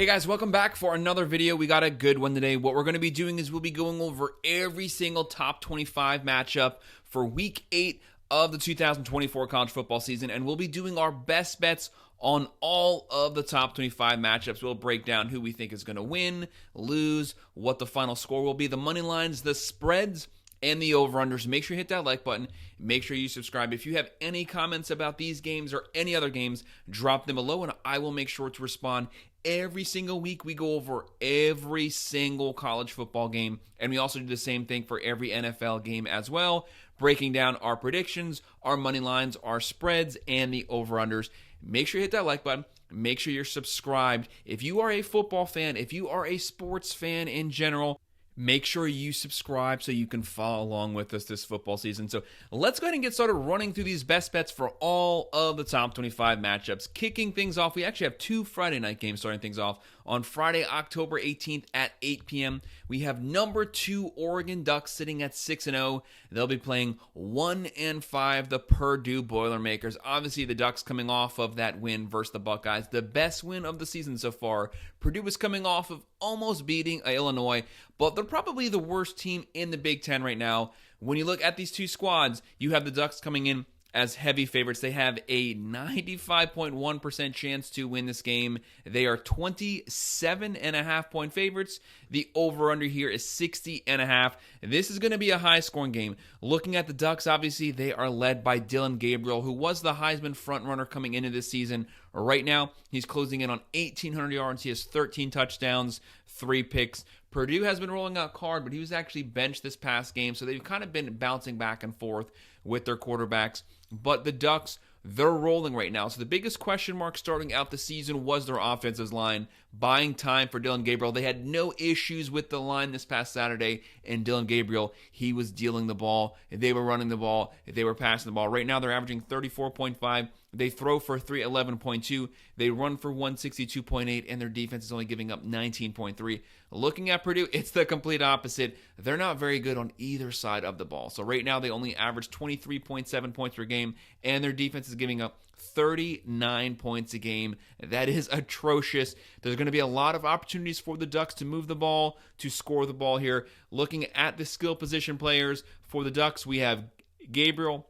Hey guys, welcome back for another video. We got a good one today. What we're going to be doing is we'll be going over every single top 25 matchup for week 8 of the 2024 college football season, and we'll be doing our best bets on all of the top 25 matchups. We'll break down who we think is going to win, lose, what the final score will be, the money lines, the spreads, and the over-unders. Make sure you hit that like button. Make sure you subscribe. If you have any comments about these games or any other games, drop them below, and I will make sure to respond. Every single week, we go over every single college football game, and we also do the same thing for every NFL game as well, breaking down our predictions, our money lines, our spreads, and the over-unders. Make sure you hit that like button. Make sure you're subscribed. If you are a football fan, if you are a sports fan in general, make sure you subscribe so you can follow along with us this football season. So let's go ahead and get started running through these best bets for all of the top 25 matchups. Kicking things off, we actually have 2 Friday night games starting things off. On Friday, October 18th at 8 p.m., we have number 2 Oregon Ducks sitting at 6-0. They'll be playing 1-5, the Purdue Boilermakers. Obviously, the Ducks coming off of that win versus the Buckeyes, the best win of the season so far. Purdue is coming off of almost beating Illinois, but they're probably the worst team in the Big Ten right now. When you look at these two squads, you have the Ducks coming in as heavy favorites. They have a 95.1% chance to win this game. They are 27.5 point favorites. The over-under here is 60.5. This is going to be a high-scoring game. Looking at the Ducks, obviously, they are led by Dillon Gabriel, who was the Heisman frontrunner coming into this season. Right now, he's closing in on 1,800 yards. He has 13 touchdowns, 3 picks. Purdue has been rolling out Card, but he was actually benched this past game, so they've kind of been bouncing back and forth with their quarterbacks. But the Ducks, they're rolling right now. So the biggest question mark starting out the season was their offensive line, buying time for Dillon Gabriel. They had no issues with the line this past Saturday, and Dillon Gabriel, he was dealing the ball. They were running the ball. They were passing the ball. Right now, they're averaging 34.5. They throw for 311.2. They run for 162.8, and their defense is only giving up 19.3. Looking at Purdue, it's the complete opposite. They're not very good on either side of the ball. So right now, they only average 23.7 points per game, and their defense is giving up 39 points a game. That is atrocious. There's going to be a lot of opportunities for the Ducks to move the ball, to score the ball here. Looking at the skill position players for the Ducks, we have Gabriel.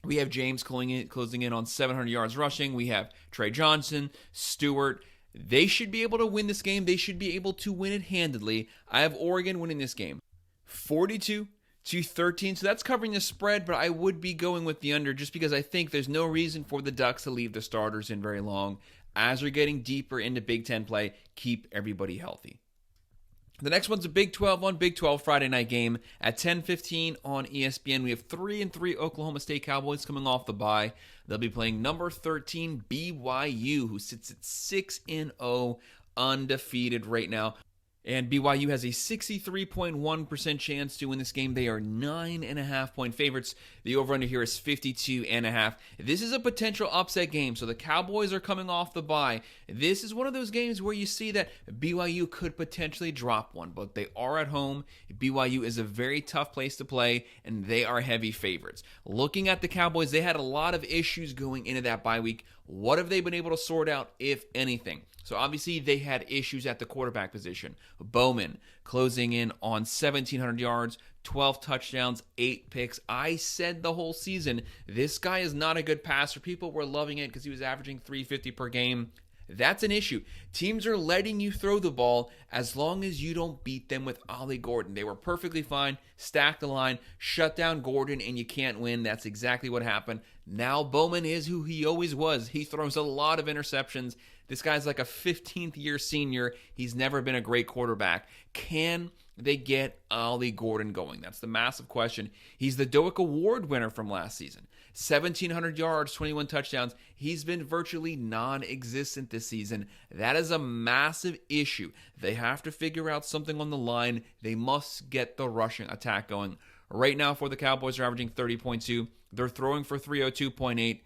We have James closing in on 700 yards rushing. We have Trey Johnson, Stewart. They should be able to win this game. They should be able to win it handedly. I have Oregon winning this game 42-13. So that's covering the spread, but I would be going with the under just because I think there's no reason for the Ducks to leave the starters in very long. As we're getting deeper into Big Ten play, keep everybody healthy. The next one's a Big 12 on Big 12 Friday night game at 10:15 on ESPN. We have 3-3 Oklahoma State Cowboys coming off the bye. They'll be playing number 13 BYU, who sits at 6-0, undefeated right now. And BYU has a 63.1% chance to win this game. They are 9.5 point favorites. The over-under here is 52.5. This is a potential upset game. So the Cowboys are coming off the bye. This is one of those games where you see that BYU could potentially drop one, but they are at home. BYU is a very tough place to play, and they are heavy favorites. Looking at the Cowboys, they had a lot of issues going into that bye week. What have they been able to sort out, if anything? So obviously they had issues at the quarterback position. Bowman closing in on 1,700 yards, 12 touchdowns, 8 picks. I said the whole season, this guy is not a good passer. People were loving it because he was averaging 350 per game. That's an issue. Teams are letting you throw the ball as long as you don't beat them with Ollie Gordon. They were perfectly fine, stacked the line, shut down Gordon, and you can't win. That's exactly what happened. Now Bowman is who he always was. He throws a lot of interceptions. This guy's like a 15th-year senior. He's never been a great quarterback. Can they get Ollie Gordon going? That's the massive question. He's the Doak Award winner from last season. 1,700 yards, 21 touchdowns. He's been virtually non-existent this season. That is a massive issue. They have to figure out something on the line. They must get the rushing attack going. Right now for the Cowboys, they're averaging 30.2. They're throwing for 302.8.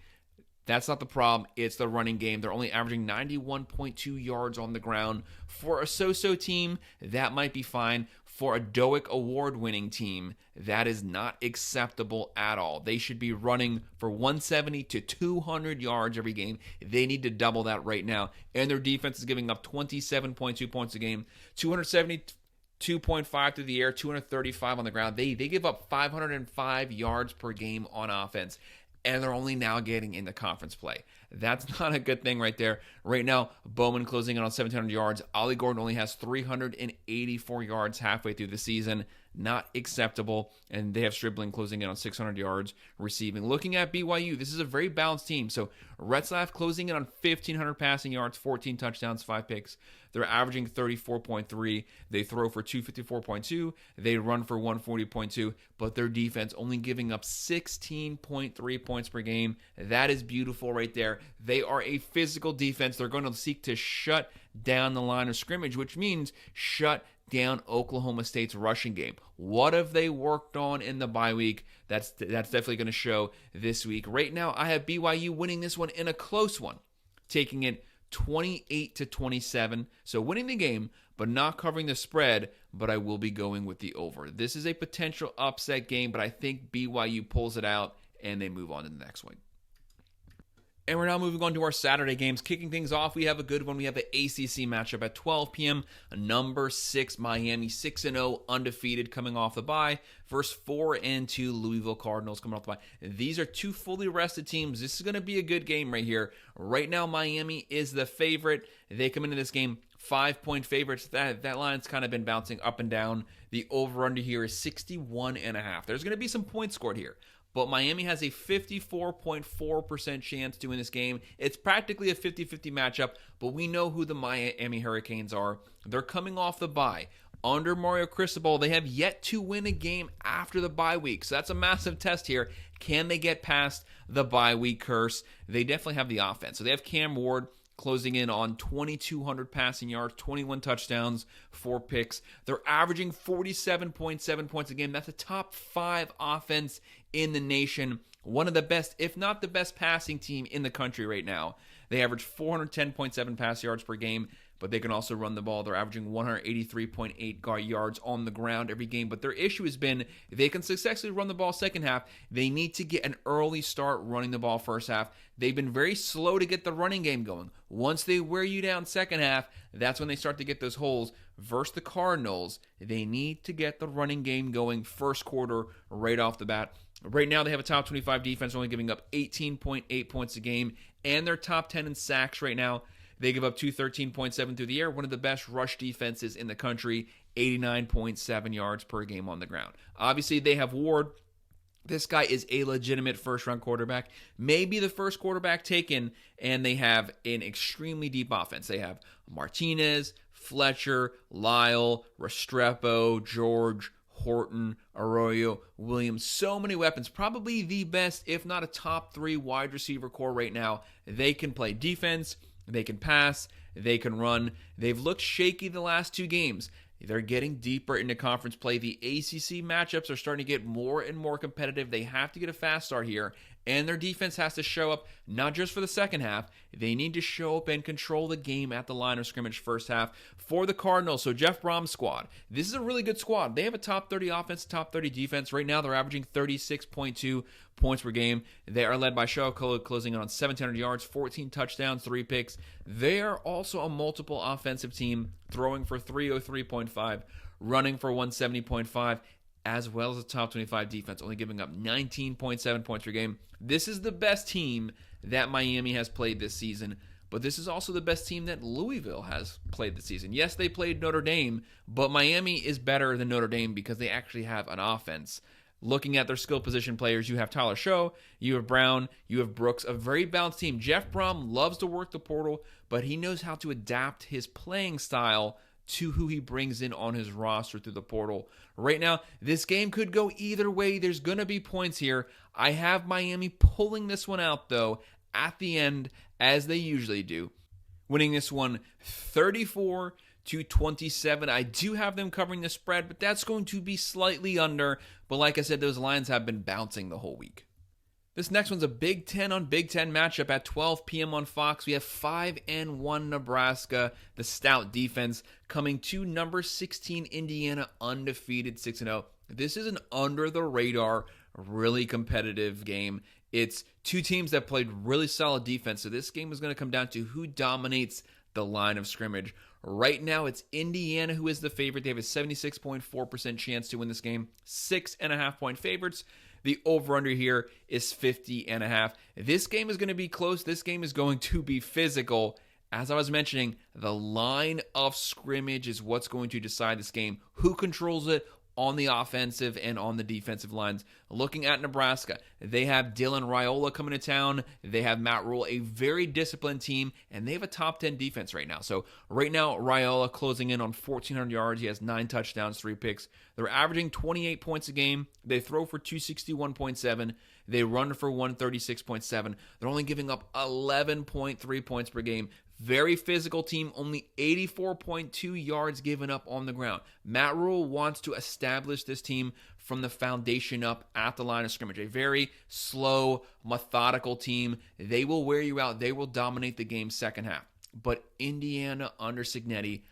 That's not the problem. It's the running game. They're only averaging 91.2 yards on the ground. For a so-so team, that might be fine. For a Doak Award-winning team, that is not acceptable at all. They should be running for 170 to 200 yards every game. They need to double that right now. And their defense is giving up 27.2 points a game, 272.5 through the air, 235 on the ground. They give up 505 yards per game on offense, and they're only now getting into conference play. That's not a good thing right there. Right now, Bowman closing in on 1,700 yards. Ollie Gordon only has 384 yards halfway through the season. Not acceptable. And they have Stribling closing in on 600 yards receiving. Looking at BYU, this is a very balanced team. So Retzlaff closing in on 1,500 passing yards, 14 touchdowns, 5 picks. They're averaging 34.3. They throw for 254.2. They run for 140.2. But their defense only giving up 16.3 points per game. That is beautiful right there. They are a physical defense. They're going to seek to shut down the line of scrimmage, which means shut down Oklahoma State's rushing game. What have they worked on in the bye week? That's definitely going to show this week. Right now, I have BYU winning this one in a close one, taking it 28-27. So winning the game, but not covering the spread, but I will be going with the over. This is a potential upset game, but I think BYU pulls it out and they move on to the next one. And we're now moving on to our Saturday games. Kicking things off, we have a good one. We have an ACC matchup at 12 p.m. Number 6 Miami, 6-0, undefeated, coming off the bye, versus 4-2 Louisville Cardinals coming off the bye. These are two fully rested teams. This is going to be a good game right here. Right now, Miami is the favorite. They come into this game 5-point favorites. That line's kind of been bouncing up and down. The over-under here is 61.5. There's going to be some points scored here. But Miami has a 54.4% chance to win this game. It's practically a 50-50 matchup, but we know who the Miami Hurricanes are. They're coming off the bye. Under Mario Cristobal, they have yet to win a game after the bye week. So that's a massive test here. Can they get past the bye week curse? They definitely have the offense. So they have Cam Ward closing in on 2,200 passing yards, 21 touchdowns, 4 picks. They're averaging 47.7 points a game. That's a top 5 offense in the nation. One of the best, if not the best passing team in the country right now. They average 410.7 pass yards per game, but they can also run the ball. They're averaging 183.8 yards on the ground every game. But their issue has been if they can successfully run the ball second half, they need to get an early start running the ball first half. They've been very slow to get the running game going. Once they wear you down second half, that's when they start to get those holes. Versus the Cardinals, they need to get the running game going first quarter right off the bat. Right now, they have a top 25 defense, only giving up 18.8 points a game, and they're top 10 in sacks right now. They give up 213.7 through the air, one of the best rush defenses in the country, 89.7 yards per game on the ground. Obviously, they have Ward. This guy is a legitimate first-round quarterback, maybe the first quarterback taken, and they have an extremely deep offense. They have Martinez, Fletcher, Lyle, Restrepo, George, Horton, Arroyo, Williams, so many weapons. Probably the best, if not a top 3 wide receiver core right now. They can play defense, they can pass, they can run. They've looked shaky the last 2 games. They're getting deeper into conference play. The ACC matchups are starting to get more and more competitive. They have to get a fast start here, and their defense has to show up not just for the second half. They need to show up and control the game at the line of scrimmage first half for the Cardinals. So Jeff Brom's squad, this is a really good squad. They have a top 30 offense, top 30 defense. Right now, they're averaging 36.2 points per game. They are led by Shokola, closing in on 1,700 yards, 14 touchdowns, 3 picks. They are also a multiple offensive team, throwing for 303.5, running for 170.5, as well as a top 25 defense, only giving up 19.7 points per game. This is the best team that Miami has played this season, but this is also the best team that Louisville has played this season. Yes, they played Notre Dame, but Miami is better than Notre Dame because they actually have an offense. Looking at their skill position players, you have Tyler Show, you have Brown, you have Brooks, a very balanced team. Jeff Brom loves to work the portal, but he knows how to adapt his playing style to who he brings in on his roster through the portal. Right now, this game could go either way. There's going to be points here. I have Miami pulling this one out, though, at the end, as they usually do. Winning this one 34-27. I do have them covering the spread, but that's going to be slightly under. But like I said, those lines have been bouncing the whole week. This next one's a Big Ten on Big Ten matchup at 12 p.m. on Fox. We have 5-1 Nebraska, the stout defense, coming to number 16 Indiana, undefeated 6-0. This is an under-the-radar, really competitive game. It's two teams that played really solid defense, so this game is going to come down to who dominates the line of scrimmage. Right now, it's Indiana who is the favorite. They have a 76.4% chance to win this game. 6.5-point favorites. The over-under here is 50.5. This game is going to be close. This game is going to be physical. As I was mentioning, the line of scrimmage is what's going to decide this game. Who controls it on the offensive and on the defensive lines? Looking at Nebraska, they have Dylan Raiola coming to town. They have Matt Rule, a very disciplined team, and they have a top 10 defense right now. So right now, Raiola closing in on 1,400 yards. He has 9 touchdowns, 3 picks. They're averaging 28 points a game. They throw for 261.7. They run for 136.7. They're only giving up 11.3 points per game. Very physical team, only 84.2 yards given up on the ground. Matt Rule wants to establish this team from the foundation up at the line of scrimmage. A very slow, methodical team. They will wear you out. They will dominate the game second half. But Indiana under Cignetti,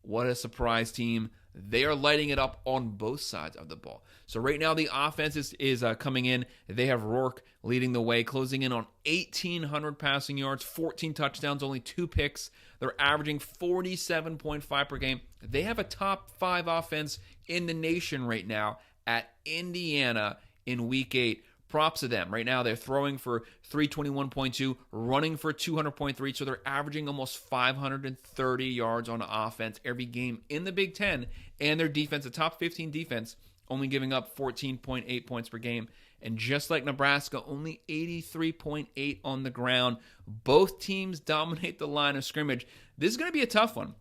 what a surprise team. They are lighting it up on both sides of the ball. So right now the offense is coming in. They have Rourke leading the way, closing in on 1,800 passing yards, 14 touchdowns, only 2 picks. They're averaging 47.5 per game. They have a top 5 offense in the nation right now at Indiana in Week 8. Props to them. Right now, they're throwing for 321.2, running for 200.3, so they're averaging almost 530 yards on offense every game in the Big Ten. And their defense, a top 15 defense, only giving up 14.8 points per game. And just like Nebraska, only 83.8 on the ground. Both teams dominate the line of scrimmage. This is going to be a tough one.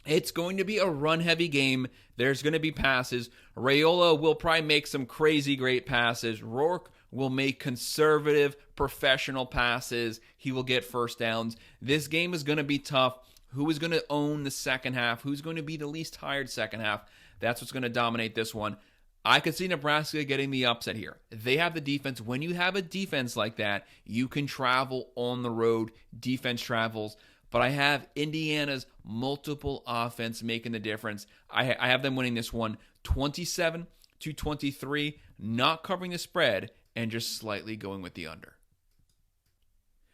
It's going to be a run-heavy game. There's going to be passes. Raiola will probably make some crazy great passes. Rourke will make conservative, professional passes. He will get first downs. This game is going to be tough. Who is going to own the second half? Who's going to be the least tired second half? That's what's going to dominate this one. I could see Nebraska getting the upset here. They have the defense. When you have a defense like that, you can travel on the road. Defense travels. But I have Indiana's multiple offense making the difference. I have them winning this one 27-23, not covering the spread, and just slightly going with the under.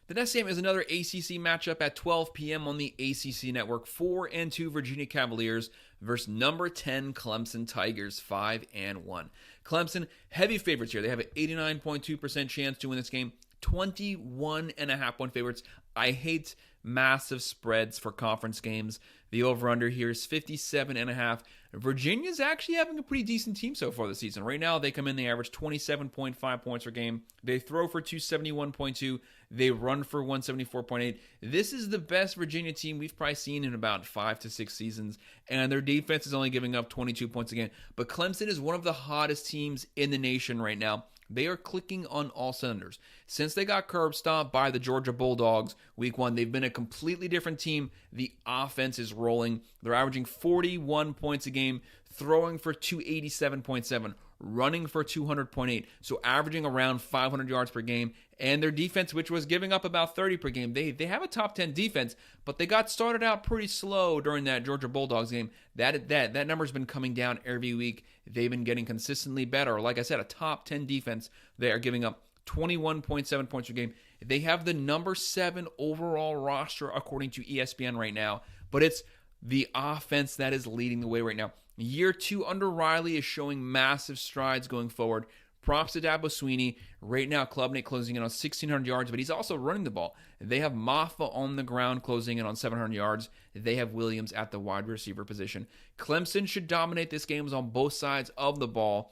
The next game is another ACC matchup at 12 p.m. on the ACC Network. 4-2 Virginia Cavaliers versus number 10 Clemson Tigers, 5-1. Clemson, heavy favorites here. They have an 89.2% chance to win this game. 21.5-point favorites. I hate massive spreads for conference games. The over-under here is 57.5. Virginia's actually having a pretty decent team so far this season. Right now, they come in, they average 27.5 points per game. They throw for 271.2. They run for 174.8. This is the best Virginia team we've probably seen in about 5 to 6 seasons, and their defense is only giving up 22 points a game. But Clemson is one of the hottest teams in the nation right now. They are clicking on all cylinders. Since they got curb stomped by the Georgia Bulldogs week 1, they've been a completely different team. The offense is rolling. They're averaging 41 points a game, throwing for 287.7, running for 200.8, so averaging around 500 yards per game. And their defense, which was giving up about 30 per game, they have a top 10 defense, but they got started out pretty slow during that Georgia Bulldogs game. That number's been coming down every week. They've been getting consistently better. Like I said, a top 10 defense. They are giving up 21.7 points per game. They have the number 7 overall roster according to ESPN right now, but it's the offense that is leading the way right now. Year 2 under Riley is showing massive strides going forward. Props to Dabo Swinney. Right now, Klubnik closing in on 1,600 yards, but he's also running the ball. They have Maffa on the ground closing in on 700 yards. They have Williams at the wide receiver position. Clemson should dominate this game on both sides of the ball,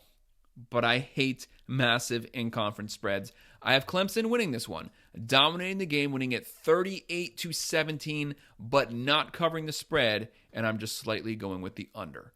but I hate massive in-conference spreads. I have Clemson winning this one, dominating the game, winning it 38-17, but not covering the spread, and I'm just slightly going with the under.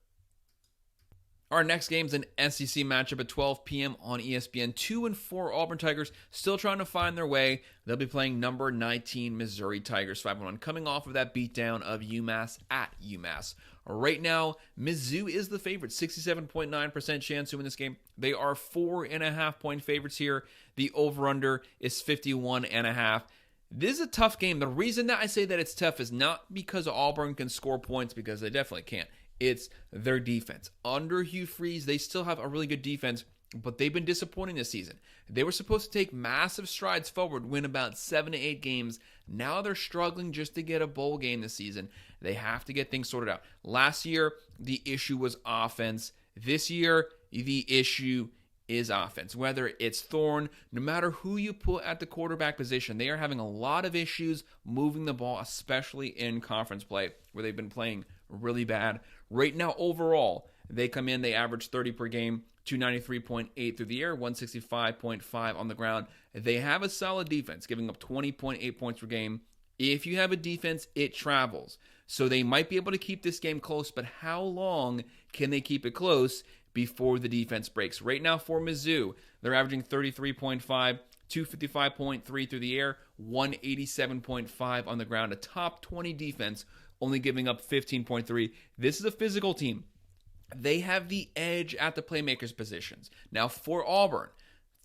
Our next game is an SEC matchup at 12 p.m. on ESPN. 2-4 Auburn Tigers still trying to find their way. They'll be playing number 19 Missouri Tigers 5-1, coming off of that beatdown of UMass at UMass. Right now, Mizzou is the favorite, 67.9% chance to win this game. They are 4.5-point favorites here. The over-under is 51.5. This is a tough game. The reason that I say that it's tough is not because Auburn can score points, because they definitely can't. It's their defense. Under Hugh Freeze, they still have a really good defense, but they've been disappointing this season. They were supposed to take massive strides forward, win about 7 to 8 games. Now they're struggling just to get a bowl game this season. They have to get things sorted out. Last year, the issue was offense. This year, the issue is offense. Whether it's Thorne, no matter who you put at the quarterback position, they are having a lot of issues moving the ball, especially in conference play, where they've been playing really bad. Right now, overall, they come in, they average 30 per game, 293.8 through the air, 165.5 on the ground. They have a solid defense, giving up 20.8 points per game. If you have a defense, it travels. So they might be able to keep this game close, but how long can they keep it close before the defense breaks? Right now for Mizzou, they're averaging 33.5, 255.3 through the air, 187.5 on the ground. A top 20 defense, only giving up 15.3. This is a physical team. They have the edge at the playmakers positions. Now for Auburn,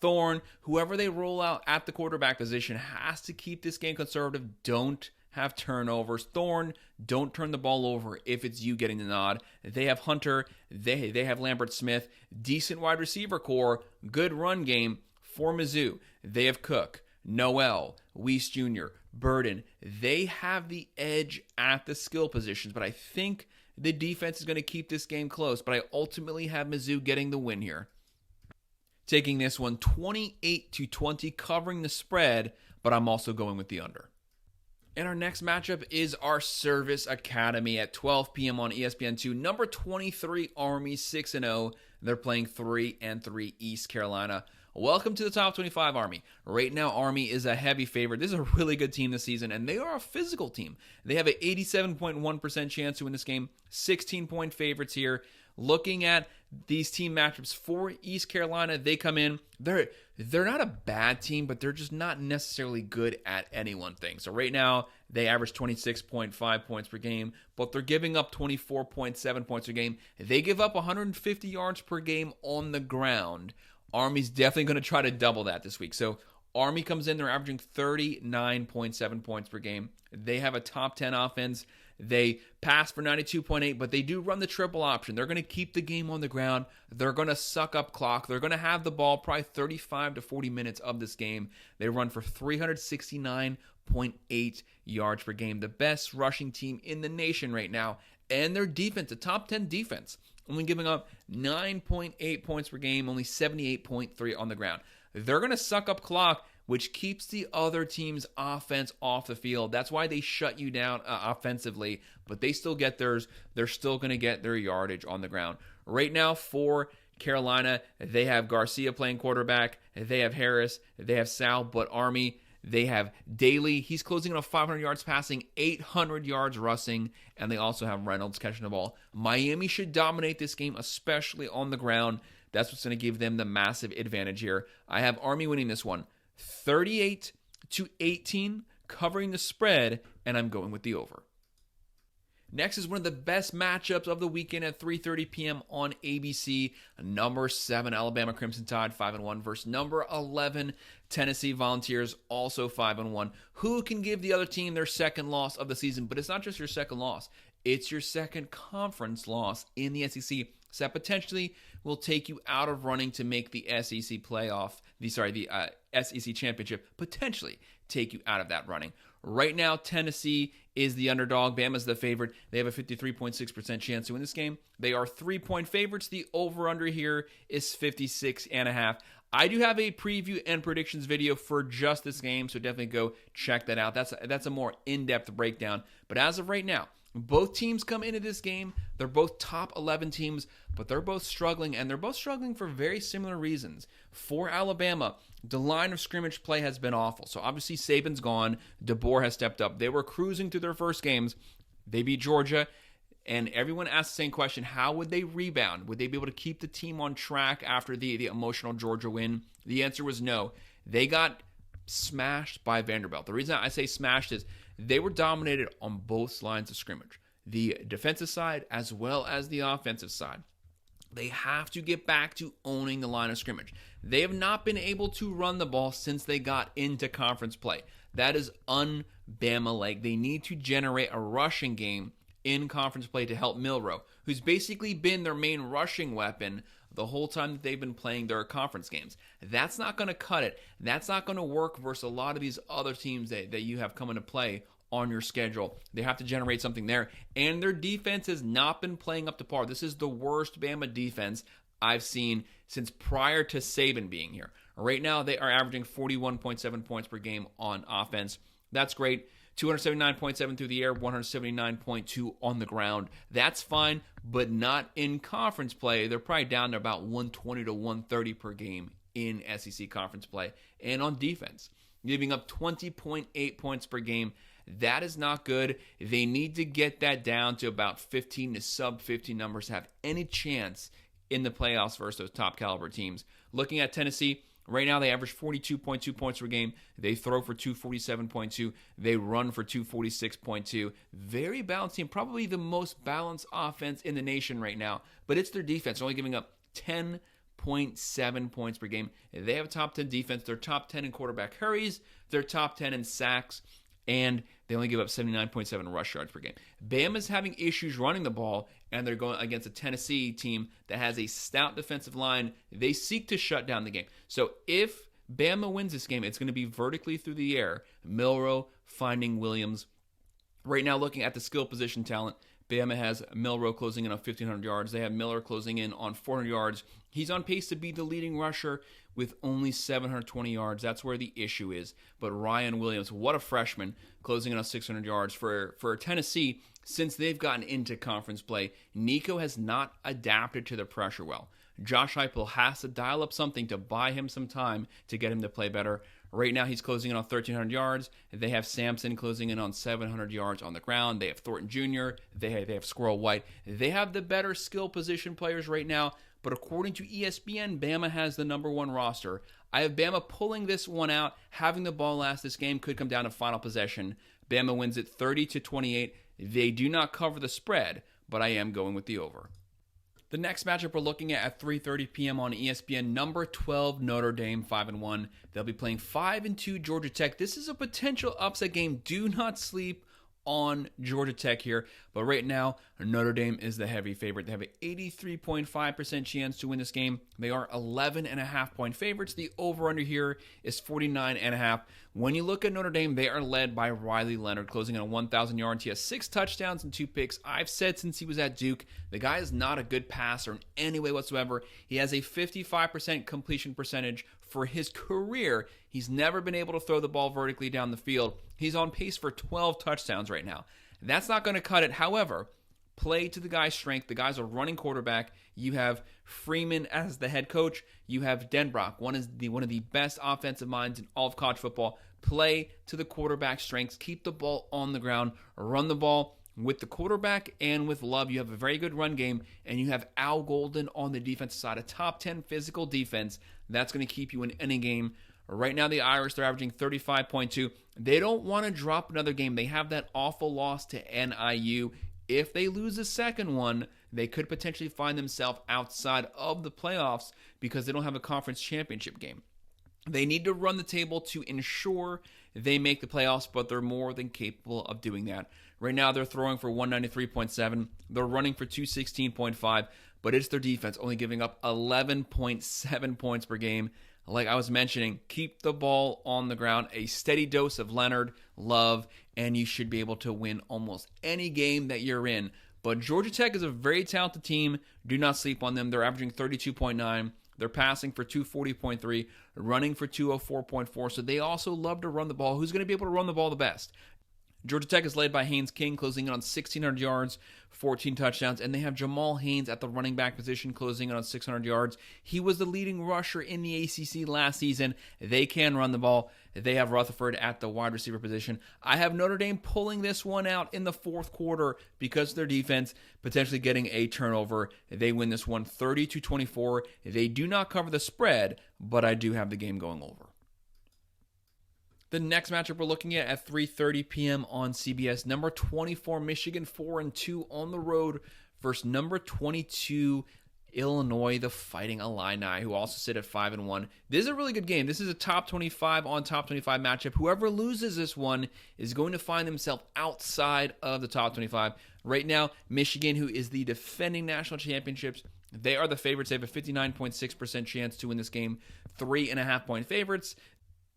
Thorne, whoever they roll out at the quarterback position has to keep this game conservative. Don't have turnovers. Thorne, don't turn the ball over if it's you getting the nod. They have Hunter. They have Lambert Smith. Decent wide receiver core. Good run game for Mizzou. They have Cook, Noel, Weiss Jr., Burden. They have the edge at the skill positions, but I think the defense is going to keep this game close, but I ultimately have Mizzou getting the win here. Taking this one 28-20, covering the spread, but I'm also going with the under. And our next matchup is our Service Academy at 12 p.m. on ESPN2. Number 23 Army, 6-0. They're playing 3-3 East Carolina. Welcome to the top 25 Army. Right now, Army is a heavy favorite. This is a really good team this season, and they are a physical team. They have an 87.1% chance to win this game. 16-point favorites here. Looking at these team matchups for East Carolina, they come in. They're not a bad team, but they're just not necessarily good at any one thing. So right now, they average 26.5 points per game, but they're giving up 24.7 points per game. They give up 150 yards per game on the ground. Army's definitely going to try to double that this week. So Army comes in, they're averaging 39.7 points per game. They have a top 10 offense. They pass for 92.8, but they do run the triple option. They're going to keep the game on the ground. They're going to suck up clock. They're going to have the ball probably 35 to 40 minutes of this game. They run for 369.8 yards per game. The best rushing team in the nation right now. And their defense, a top 10 defense, only giving up 9.8 points per game, only 78.3 on the ground. They're going to suck up clock, which keeps the other team's offense off the field. That's why they shut you down offensively, but they still get theirs. They're still going to get their yardage on the ground. Right now for Carolina, they have Garcia playing quarterback. They have Harris. They have Sal, but Army, they have Daly. He's closing in on 500 yards passing, 800 yards rushing, and they also have Reynolds catching the ball. Miami should dominate this game, especially on the ground. That's what's going to give them the massive advantage here. I have Army winning this one 38-18, covering the spread, and I'm going with the over. Next is one of the best matchups of the weekend at 3:30 p.m. on ABC. Number 7 Alabama Crimson Tide 5-1 versus number 11 Tennessee Volunteers, also 5-1. Who can give the other team their second loss of the season? But it's not just your second loss. It's your second conference loss in the SEC. So that potentially will take you out of running to make the SEC playoff, the SEC championship, potentially take you out of that running. Right now, Tennessee is the underdog. Bama's the favorite. They have a 53.6% chance to win this game. They are 3-point favorites. The over-under here is 56.5. I do have a preview and predictions video for just this game, so definitely go check that out. That's a more in-depth breakdown. But as of right now, both teams come into this game. They're both top 11 teams, but they're both struggling, and they're both struggling for very similar reasons. For Alabama, the line of scrimmage play has been awful. So obviously Saban's gone. DeBoer has stepped up. They were cruising through their first games. They beat Georgia. And everyone asks the same question: how would they rebound? Would they be able to keep the team on track after the emotional Georgia win? The answer was no. They got smashed by Vanderbilt. The reason I say smashed is they were dominated on both lines of scrimmage, the defensive side as well as the offensive side. They have to get back to owning the line of scrimmage. They have not been able to run the ball since they got into conference play. That is un-Bama-like. They need to generate a rushing game in conference play to help Milroe, who's basically been their main rushing weapon the whole time that they've been playing their conference games. That's not going to cut it. That's not going to work versus a lot of these other teams that you have coming to play on your schedule. They have to generate something there. And their defense has not been playing up to par. This is the worst Bama defense I've seen since prior to Saban being here. Right now, they are averaging 41.7 points per game on offense. That's great. 279.7 through the air, 179.2 on the ground. That's fine, but not in conference play. They're probably down to about 120 to 130 per game in SEC conference play. And on defense, giving up 20.8 points per game. That is not good. They need to get that down to about 15 to sub 15 numbers to have any chance in the playoffs versus those top caliber teams. Looking at Tennessee, right now they average 42.2 points per game. They throw for 247.2. They run for 246.2. Very balanced team. Probably the most balanced offense in the nation right now. But it's their defense. They're only giving up 10.7 points per game. They have a top 10 defense. They're top 10 in quarterback hurries. They're top 10 in sacks. And they only give up 79.7 rush yards per game. Bama's having issues running the ball, and they're going against a Tennessee team that has a stout defensive line. They seek to shut down the game. So if Bama wins this game, it's going to be vertically through the air. Milroe finding Williams. Right now, looking at the skill position talent, Bama has Milroe closing in on 1,500 yards. They have Miller closing in on 400 yards. He's on pace to be the leading rusher with only 720 yards. That's where the issue is. But Ryan Williams, what a freshman, closing in on 600 yards. For Tennessee, since they've gotten into conference play, Nico has not adapted to the pressure well. Josh Heupel has to dial up something to buy him some time to get him to play better. Right now, he's closing in on 1,300 yards. They have Sampson closing in on 700 yards on the ground. They have Thornton Jr. They have Squirrel White. They have the better skill position players right now. But according to ESPN, Bama has the number one roster. I have Bama pulling this one out. Having the ball last this game could come down to final possession. Bama wins it 30-28. They do not cover the spread, but I am going with the over. The next matchup we're looking at 3:30 p.m. on ESPN, number 12 Notre Dame, 5-1. They'll be playing 5-2 Georgia Tech. This is a potential upset game. Do not sleep on Georgia Tech here. But right now, Notre Dame is the heavy favorite. They have an 83.5% chance to win this game. They are 11.5-point favorites. The over-under here is 49.5. When you look at Notre Dame, they are led by Riley Leonard, closing in on 1,000 yards. He has 6 touchdowns and 2 picks. I've said since he was at Duke, the guy is not a good passer in any way whatsoever. He has a 55% completion percentage for his career. He's never been able to throw the ball vertically down the field. He's on pace for 12 touchdowns right now. That's not going to cut it. However, play to the guy's strength. The guy's a running quarterback. You have Freeman as the head coach. You have Denbrock, one of the best offensive minds in all of college football. Play to the quarterback's strengths. Keep the ball on the ground. Run the ball with the quarterback and with Love. You have a very good run game, and you have Al Golden on the defensive side, a top 10 physical defense. That's going to keep you in any game. Right now, the Irish, they're averaging 35.2. They don't want to drop another game. They have that awful loss to NIU. If they lose a second one, they could potentially find themselves outside of the playoffs because they don't have a conference championship game. They need to run the table to ensure they make the playoffs, but they're more than capable of doing that. Right now, they're throwing for 193.7. They're running for 216.5, but it's their defense only giving up 11.7 points per game. Like I was mentioning, keep the ball on the ground, a steady dose of Leonard, Love, and you should be able to win almost any game that you're in. But Georgia Tech is a very talented team. Do not sleep on them. They're averaging 32.9. They're passing for 240.3, running for 204.4. So they also love to run the ball. Who's going to be able to run the ball the best? Georgia Tech is led by Haynes King, closing in on 1,600 yards, 14 touchdowns, and they have Jamal Haynes at the running back position, closing in on 600 yards. He was the leading rusher in the ACC last season. They can run the ball. They have Rutherford at the wide receiver position. I have Notre Dame pulling this one out in the fourth quarter because of their defense, potentially getting a turnover. They win this one 30-24. They do not cover the spread, but I do have the game going over. The next matchup we're looking at 3:30 p.m. on CBS. Number 24, Michigan, 4-2 on the road versus number 22, Illinois, the Fighting Illini, who also sit at 5-1. This is a really good game. This is a top 25 on top 25 matchup. Whoever loses this one is going to find themselves outside of the top 25. Right now, Michigan, who is the defending national championships, they are the favorites. They have a 59.6% chance to win this game, 3.5-point favorites.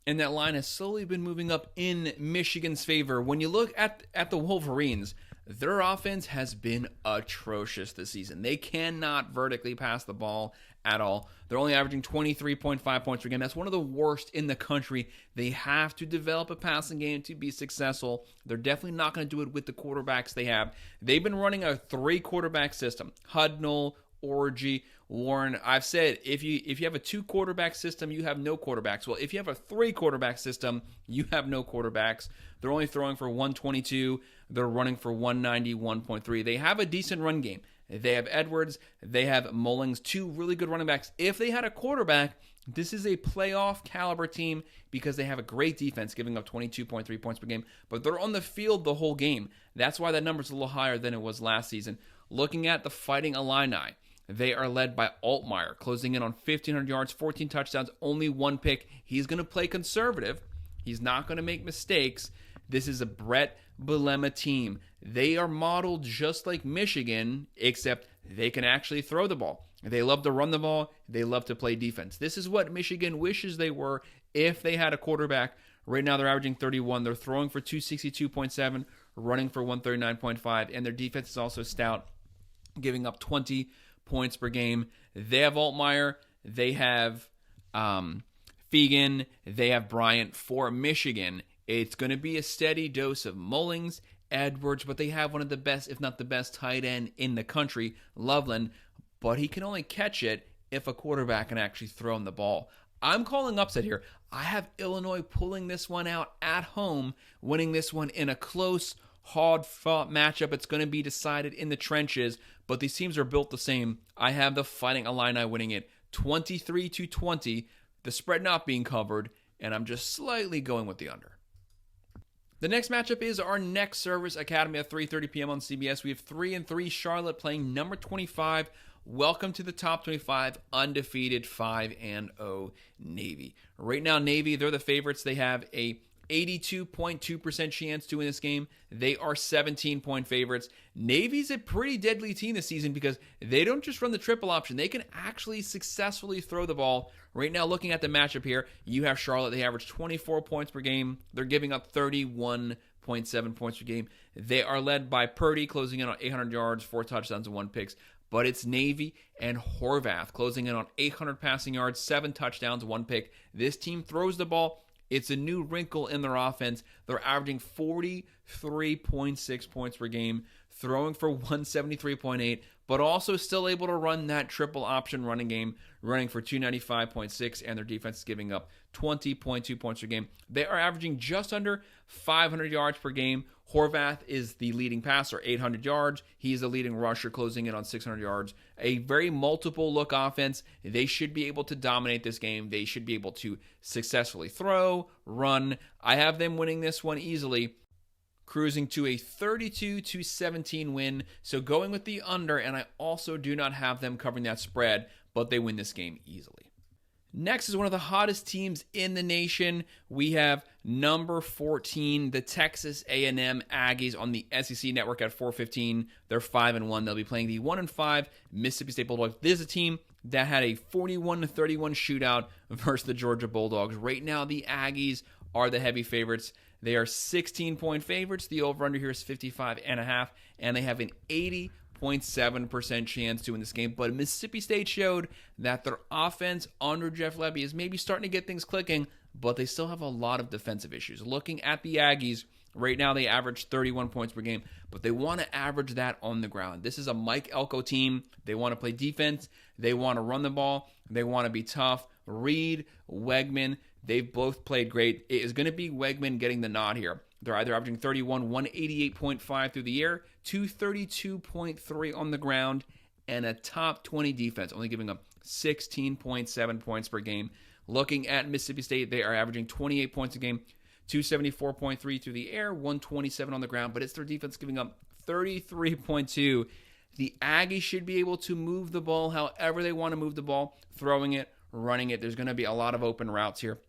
And that line has slowly been moving up in Michigan's favor. When you look at the Wolverines, their offense has been atrocious this season. They cannot vertically pass the ball at all. They're only averaging 23.5 points per game. That's one of the worst in the country. They have to develop a passing game to be successful. They're definitely not going to do it with the quarterbacks they have. They've been running a 3-quarterback system. Hudnall, Orgy, Warren. I've said if you have a 2-quarterback system, you have no quarterbacks. Well, if you have a 3-quarterback system, you have no quarterbacks. They're only throwing for 122. They're running for 191.3. They have a decent run game. They have Edwards. They have Mullings, 2 really good running backs. If they had a quarterback, this is a playoff caliber team because they have a great defense, giving up 22.3 points per game. But they're on the field the whole game. That's why that number's a little higher than it was last season. Looking at the Fighting Illini, they are led by Altmaier, closing in on 1,500 yards, 14 touchdowns, only 1 pick. He's going to play conservative. He's not going to make mistakes. This is a Brett Bielema team. They are modeled just like Michigan, except they can actually throw the ball. They love to run the ball. They love to play defense. This is what Michigan wishes they were if they had a quarterback. Right now they're averaging 31. They're throwing for 262.7, running for 139.5, and their defense is also stout, giving up 20 points per game. They have Altmaier. They have Fegan. They have Bryant. For Michigan, it's going to be a steady dose of Mullings, Edwards, but they have one of the best, if not the best, tight end in the country, Loveland, but he can only catch it if a quarterback can actually throw him the ball. I'm calling upset here. I have Illinois pulling this one out at home, winning this one in a close, hard-fought matchup. It's going to be decided in the trenches, but these teams are built the same. I have the Fighting Illini winning it 23-20, the spread not being covered, and I'm just slightly going with the under. The next matchup is our next service, Academy at 3:30 p.m. on CBS. We have 3-3 Charlotte playing number 25. Welcome to the top 25, undefeated 5-0 Navy. Right now, Navy, they're the favorites. They have a 82.2% chance to win this game. They are 17-point favorites. Navy's a pretty deadly team this season because they don't just run the triple option. They can actually successfully throw the ball. Right now, looking at the matchup here, you have Charlotte. They average 24 points per game. They're giving up 31.7 points per game. They are led by Purdy, closing in on 800 yards, 4 touchdowns, and 1 pick. But it's Navy and Horvath, closing in on 800 passing yards, 7 touchdowns, 1 pick. This team throws the ball. It's a new wrinkle in their offense. They're averaging 43.6 points per game, throwing for 173.8, but also still able to run that triple option running game, running for 295.6, and their defense is giving up 20.2 points per game. They are averaging just under 500 yards per game. Horvath is the leading passer, 800 yards. He's the leading rusher, closing in on 600 yards. A very multiple look offense. They should be able to dominate this game. They should be able to successfully throw, run. I have them winning this one easily, cruising to a 32-17 win. So going with the under, and I also do not have them covering that spread, but they win this game easily. Next is one of the hottest teams in the nation. We have number 14, the Texas A&M Aggies on the SEC Network at 4:15. They're 5-1. They'll be playing the 1-5 Mississippi State Bulldogs. This is a team that had a 41-31 shootout versus the Georgia Bulldogs. Right now, the Aggies are the heavy favorites. They are 16-point favorites. The over-under here is 55.5, and they have an 80.7% chance to win this game. But Mississippi State showed that their offense under Jeff Lebby is maybe starting to get things clicking, but they still have a lot of defensive issues. Looking at the Aggies, Right now, they average 31 points per game, but they want to average that on the ground. This is a Mike Elko team. They want to play defense. They want to run the ball. They want to be tough. Reed, Wegman, they've both played great. It is going to be Wegman getting the nod here. They're either averaging 31, 188.5 through the air, 232.3 on the ground, and a top 20 defense, only giving up 16.7 points per game. Looking at Mississippi State, they are averaging 28 points a game, 274.3 through the air, 127 on the ground, but it's their defense giving up 33.2. The Aggies should be able to move the ball however they want to move the ball, throwing it, running it. There's going to be a lot of open routes here.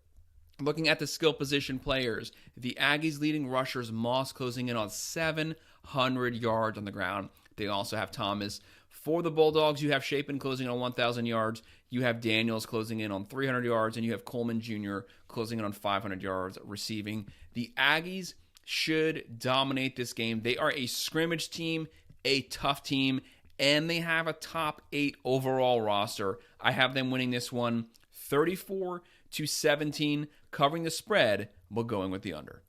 Looking at the skill position players, the Aggies leading rushers, Moss closing in on 700 yards on the ground. They also have Thomas. For the Bulldogs, you have Shapen closing in on 1,000 yards. You have Daniels closing in on 300 yards, and you have Coleman Jr. closing in on 500 yards receiving. The Aggies should dominate this game. They are a scrimmage team, a tough team, and they have a top 8 overall roster. I have them winning this one 34-17, covering the spread, but going with the under.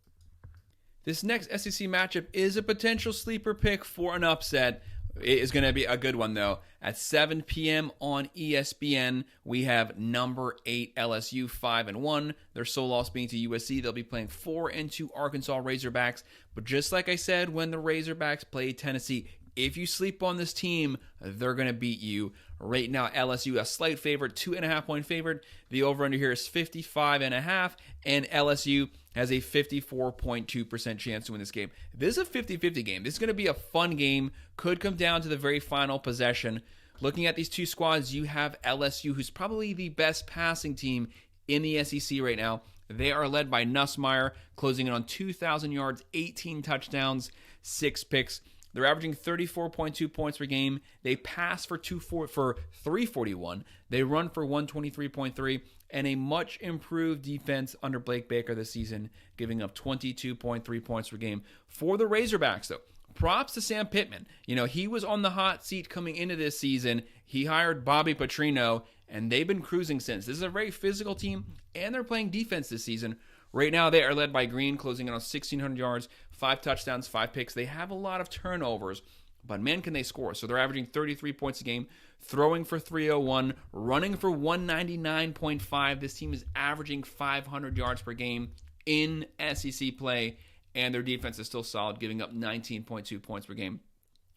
This next SEC matchup is a potential sleeper pick for an upset. It is going to be a good one, though. At 7 p.m. on ESPN, we have number 8 LSU 5-1. Their sole loss being to USC. They'll be playing 4-2 Arkansas Razorbacks. But just like I said when the Razorbacks played Tennessee, if you sleep on this team, they're going to beat you. Right now, LSU a slight favorite, 2.5-point favorite. The over-under here is 55.5, and LSU has a 54.2% chance to win this game. This is a 50-50 game. This is going to be a fun game. Could come down to the very final possession. Looking at these two squads, you have LSU, who's probably the best passing team in the SEC right now. They are led by Nussmeier, closing in on 2,000 yards, 18 touchdowns, 6 picks. They're averaging 34.2 points per game. They pass for 341. They run for 123.3, and a much improved defense under Blake Baker this season, giving up 22.3 points per game. For the Razorbacks, though, props to Sam Pittman. You know, he was on the hot seat coming into this season. He hired Bobby Petrino, and they've been cruising since. This is a very physical team, and they're playing defense this season. Right now, they are led by Green, closing in on 1,600 yards, 5 touchdowns, 5 picks. They have a lot of turnovers, but man, can they score. So they're averaging 33 points a game, throwing for 301, running for 199.5. This team is averaging 500 yards per game in SEC play, and their defense is still solid, giving up 19.2 points per game.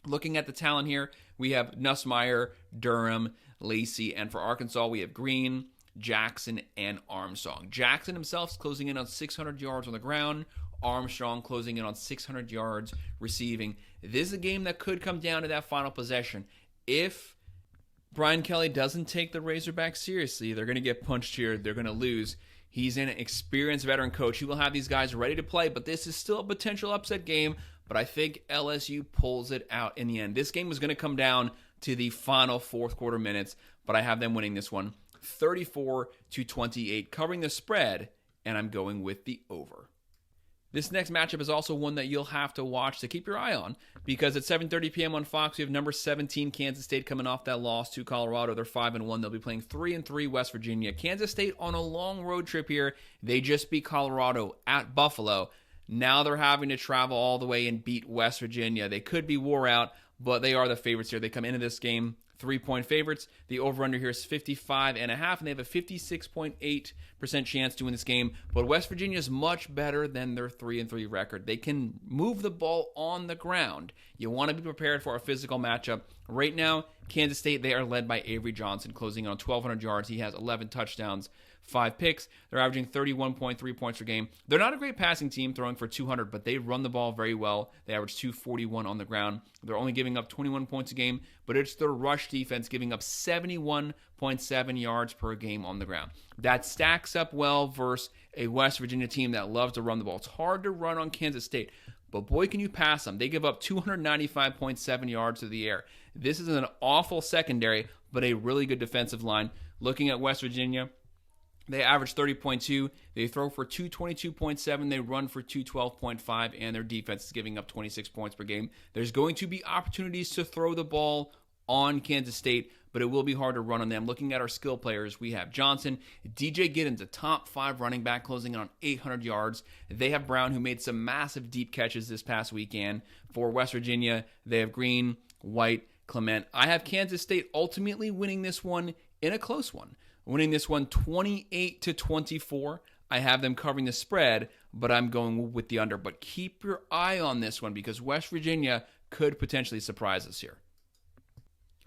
Looking at the talent here, we have Nussmeier, Durham, Lacey, and for Arkansas, we have Green, Jackson, and Armstrong. Jackson himself is closing in on 600 yards on the ground. Armstrong closing in on 600 yards receiving. This is a game that could come down to that final possession. If Brian Kelly doesn't take the Razorbacks seriously, they're going to get punched here. They're going to lose. He's an experienced veteran coach. He will have these guys ready to play, but this is still a potential upset game. But I think LSU pulls it out in the end. This game is going to come down to the final fourth quarter minutes, but I have them winning this one 34-28, covering the spread, and I'm going with the over. This next matchup is also one that you'll have to watch to keep your eye on, because at 7:30 p.m. on Fox, we have number 17 Kansas State coming off that loss to Colorado. They're 5-1. They'll be playing 3-3 West Virginia. Kansas State on a long road trip here. They just beat Colorado at Buffalo. Now they're having to travel all the way and beat West Virginia. They could be wore out, but they are the favorites here. They come into this game 3-point favorites. The over-under here is 55.5, and they have a 56.8% chance to win this game. But West Virginia is much better than their 3-3 record. They can move the ball on the ground. You want to be prepared for a physical matchup. Right now, Kansas State, they are led by Avery Johnson, closing in on 1,200 yards. He has 11 touchdowns, 5 picks. They're averaging 31.3 points per game. They're not a great passing team, throwing for 200, but they run the ball very well. They average 241 on the ground. They're only giving up 21 points a game, but it's their rush defense giving up 71.7 yards per game on the ground. That stacks up well versus a West Virginia team that loves to run the ball. It's hard to run on Kansas State, but boy, can you pass them. They give up 295.7 yards to the air. This is an awful secondary, but a really good defensive line. Looking at West Virginia, they average 30.2. They throw for 222.7. They run for 212.5, and their defense is giving up 26 points per game. There's going to be opportunities to throw the ball on Kansas State, but it will be hard to run on them. Looking at our skill players, we have Johnson, DJ Giddens, a top 5 running back, closing in on 800 yards. They have Brown, who made some massive deep catches this past weekend. For West Virginia, they have Green, White, Clement. I have Kansas State ultimately winning this one in a close one, winning this one 28-24. I have them covering the spread, but I'm going with the under. But keep your eye on this one because West Virginia could potentially surprise us here.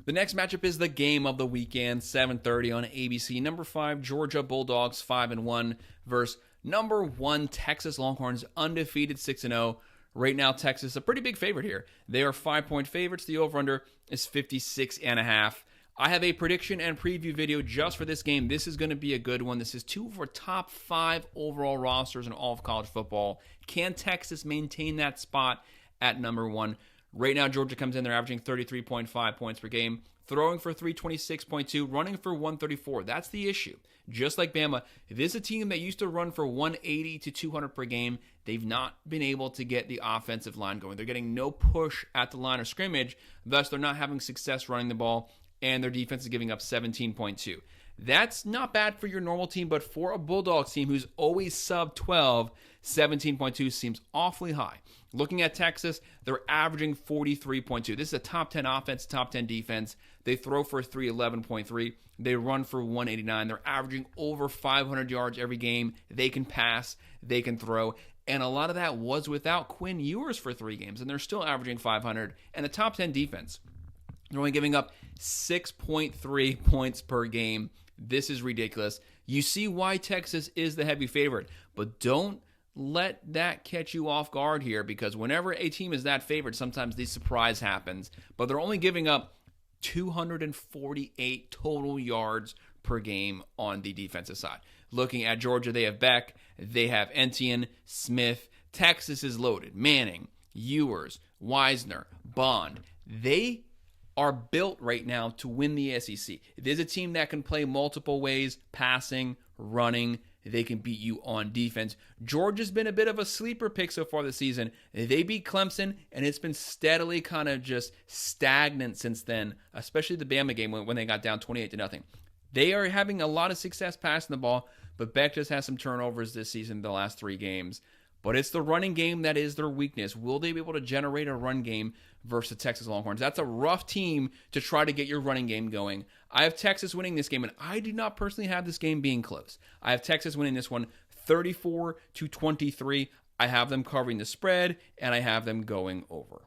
The next matchup is the game of the weekend, 7:30 on ABC. Number 5, Georgia Bulldogs, 5-1 versus number 1, Texas Longhorns, undefeated 6-0. Right now, Texas a pretty big favorite here. They are 5-point favorites. The over-under is 56.5. I have a prediction and preview video just for this game. This is going to be a good one. This is 2 of our top 5 overall rosters in all of college football. Can Texas maintain that spot at number 1? Right now, Georgia comes in, they're averaging 33.5 points per game, throwing for 326.2, running for 134. That's the issue. Just like Bama, this is a team that used to run for 180 to 200 per game. They've not been able to get the offensive line going. They're getting no push at the line of scrimmage, thus they're not having success running the ball, and their defense is giving up 17.2. That's not bad for your normal team, but for a Bulldogs team who's always sub 12, 17.2 seems awfully high. Looking at Texas, they're averaging 43.2. This is a top 10 offense, top 10 defense. They throw for 311.3. They run for 189. They're averaging over 500 yards every game. They can pass, they can throw, and a lot of that was without Quinn Ewers for 3 games, and they're still averaging 500. And a top 10 defense. They're only giving up 6.3 points per game. This is ridiculous. You see why Texas is the heavy favorite, but don't let that catch you off guard here because whenever a team is that favorite, sometimes the surprise happens. But they're only giving up 248 total yards per game on the defensive side. Looking at Georgia, they have Beck, they have Etienne, Smith. Texas is loaded. Manning, Ewers, Wisner, Bond. They are built right now to win the SEC. There's a team that can play multiple ways, passing, running. They can beat you on defense. Georgia's been a bit of a sleeper pick so far this season. They beat Clemson, and it's been steadily kind of just stagnant since then, especially the Bama game when they got down 28-0. They are having a lot of success passing the ball, but Beck just has some turnovers this season, the last 3 games. But it's the running game that is their weakness. Will they be able to generate a run game versus the Texas Longhorns? That's a rough team to try to get your running game going. I have Texas winning this game, and I do not personally have this game being close. I have Texas winning this one 34-23. I have them covering the spread, and I have them going over.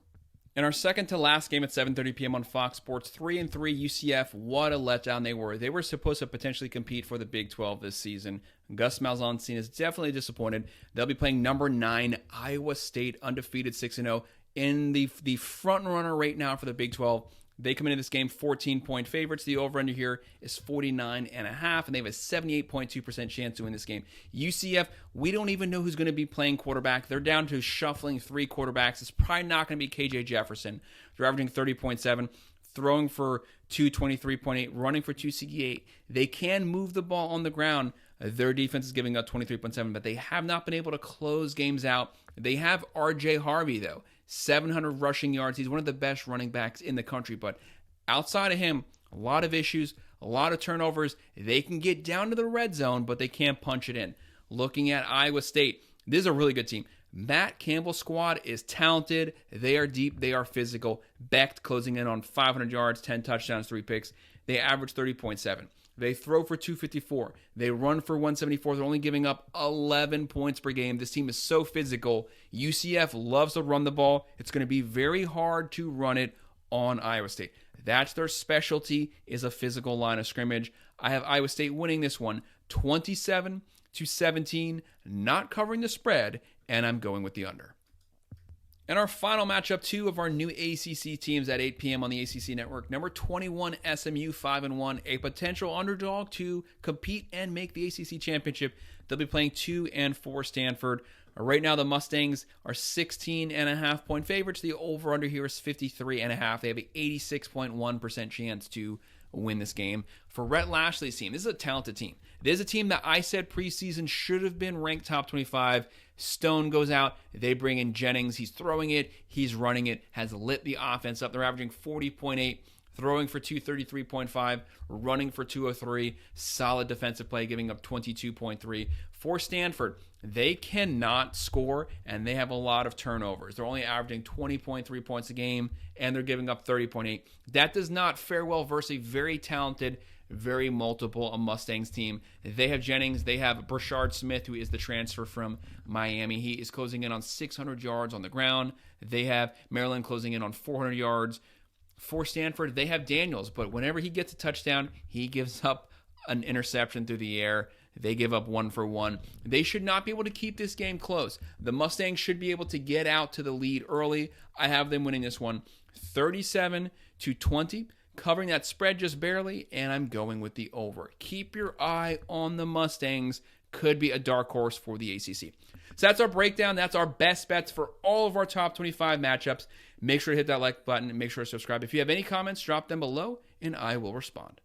In our second to last game at 7:30 p.m. on Fox Sports, 3-3 UCF, what a letdown they were. They were supposed to potentially compete for the Big 12 this season. Gus Malzahn is definitely disappointed. They'll be playing number 9 Iowa State, undefeated 6-0, in the front runner right now for the Big 12. They come into this game 14-point favorites. The over-under here is 49.5, and they have a 78.2% chance to win this game. UCF, we don't even know who's going to be playing quarterback. They're down to shuffling 3 quarterbacks. It's probably not going to be KJ Jefferson. They're averaging 30.7, throwing for 223.8, running for 268. They can move the ball on the ground. Their defense is giving up 23.7, but they have not been able to close games out. They have R.J. Harvey, though. 700 rushing yards. He's one of the best running backs in the country. But outside of him, a lot of issues, a lot of turnovers. They can get down to the red zone, but they can't punch it in. Looking at Iowa State, this is a really good team. Matt Campbell's squad is talented. They are deep. They are physical. Beck closing in on 500 yards, 10 touchdowns, 3 picks. They average 30.7. They throw for 254. They run for 174. They're only giving up 11 points per game. This team is so physical. UCF loves to run the ball. It's going to be very hard to run it on Iowa State. That's their specialty, is a physical line of scrimmage. I have Iowa State winning this one 27-17, not covering the spread, and I'm going with the under. And our final matchup, 2 of our new ACC teams at 8 p.m. on the ACC Network. Number 21, SMU, 5-1, a potential underdog to compete and make the ACC Championship. They'll be playing 2 and 4 Stanford. Right now, the Mustangs are 16.5-point favorites. The over-under here is 53.5. They have an 86.1% chance to win this game. For Rhett Lashley's team, this is a talented team. This is a team that I said preseason should have been ranked top 25. Stone goes out. They bring in Jennings. He's throwing it. He's running it. Has lit the offense up. They're averaging 40.8, throwing for 233.5, running for 203. Solid defensive play, giving up 22.3. For Stanford, they cannot score, and they have a lot of turnovers. They're only averaging 20.3 points a game, and they're giving up 30.8. That does not fare well versus a very talented, very multiple Mustangs team. They have Jennings. They have Brashard Smith, who is the transfer from Miami. He is closing in on 600 yards on the ground. They have Maryland closing in on 400 yards. For Stanford, they have Daniels, but whenever he gets a touchdown, he gives up an interception through the air. They give up 1-for-1. They should not be able to keep this game close. The Mustangs should be able to get out to the lead early. I have them winning this one 37-20, covering that spread just barely, and I'm going with the over. Keep your eye on the Mustangs. Could be a dark horse for the ACC. So that's our breakdown. That's our best bets for all of our top 25 matchups. Make sure to hit that like button and make sure to subscribe. If you have any comments, drop them below, and I will respond.